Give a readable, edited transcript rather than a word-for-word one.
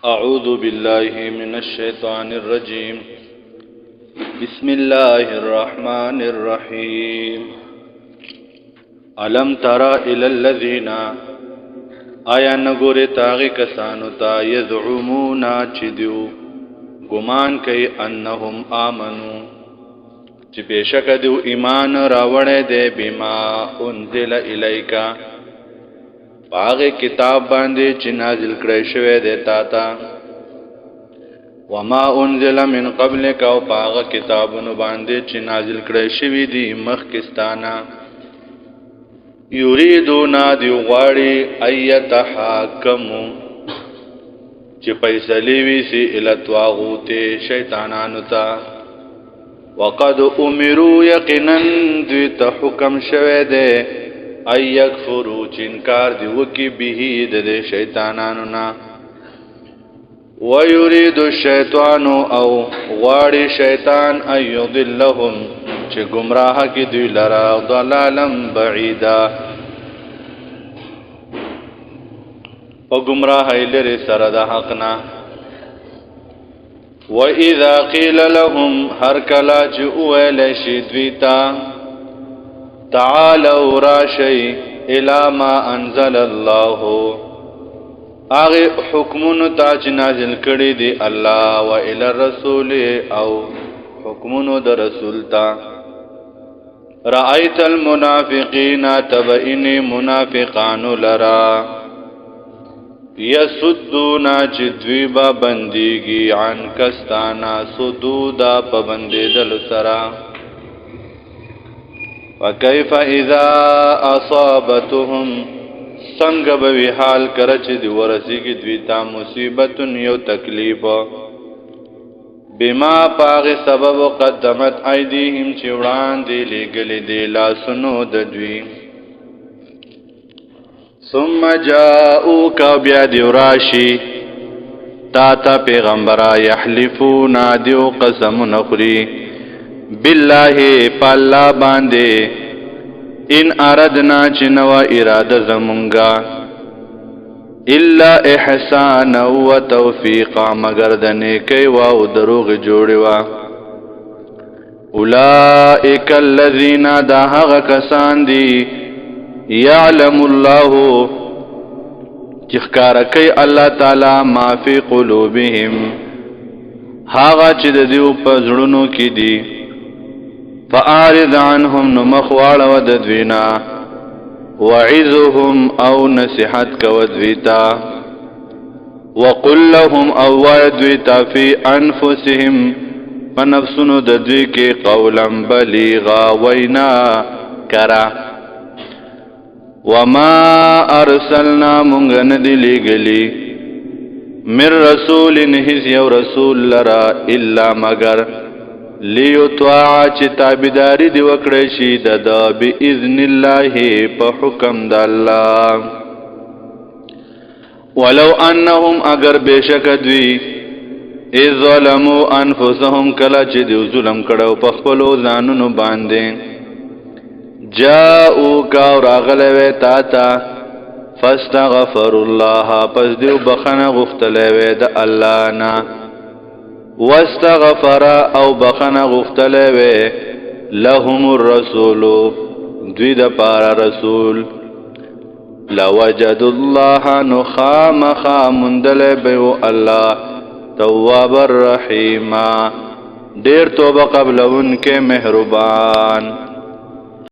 أعوذ بالله من الشيطان الرجيم بسم الله الرحمن الرحيم ألم ترى إلى الذين آیا نگوری تاغی کسانو تا یزعمونا چدیو گمان کئی انہم آمنو چی بیشک دیو ایمان راوڑے دے بما انزل الیکا باغی کتاب باندے چی نازل کڑی شوے دے تاتا وما انزل من قبلک و باغ کتابونو باندے چی نازل کڑی شوی دی مخکستانا یریدونا دیو غاڑی ایت حاکمو چی پیسلیوی سی الاتواغوت شیطانانو تا وقد امرو یقنن دویتا حکم شوے دے ایک فرو چنکار دی وکی بهید دے شیطانانونا ویرید الشیطانو او غاڑی شیطان ایضلهم چه گمراہ کی دوی لرا ضلالا بعیدا و گمراہ لر سرد حقنا وَإِذَا قِيلَ لَهُمْ هَرْ كَلَا جُؤُوَلَ شِدْوِيتَا تعالوا راشی الى ما انزل الله آغی حکمونو تاچ نازل کردی دی اللہ و الى الرسول او حکمونو در رسول تا رأیت المنافقین تبئن منافقانو لرا یسدونا چدویبا بندیگی عن کستانا سدودا پبندی دل سرا وکیف اذا اصابتهم سنگ بوی حال کرچ دی ورسی کی دویتا مصیبت یو تکلیف بما پاغ سبب قدمت ایدیهم چوڑان دی لگلی دی لاسنو ددوی ثم جاؤوک بیا دیو راشی تاتا پیغمبرا یحلفونا دیو قسم نخری باللہ پالا باندے ان اردنا چنوا ارادہ زمونگا الا احسان و توفیقا مگر دنیکی و دروغ جوڑوا اولئک الذین دا حق کسان دی یعلم اللہ چخکارکی اللہ تعالی ما فی قلوبهم حاغا چید دیو پزرنو کی دی فآرض عنهم نمخوال وددوینا وعظهم او نصحت کودویتا وقل لهم او وادویتا فی انفسهم فنفسنو ددوی کے قولا بلیغا وینا کرا وما ارسلنا منگن دلی گلی من رسول نحیز یو رسول لرا الا مگر لیطاع چی تابداری دی وکڑشی دا بی اذن اللہ پا حکم دا اللہ ولو انہم اگر بیشکدوی اذ ظلمو انفسهم کلا چی دیو ظلم کڑو پخپلو زانونو باندیں جاؤو کا راغلوے تاتا فاستغفر اللہ پس دیو بخن غفتلوے دا اللہ نا واستغفر او بخن غفتلوے لهم الرسول دوی دا پارا رسول لوجد اللہ نخام خامندل بیو اللہ تواب الرحیم دیر توبہ قبل ان کے مہربان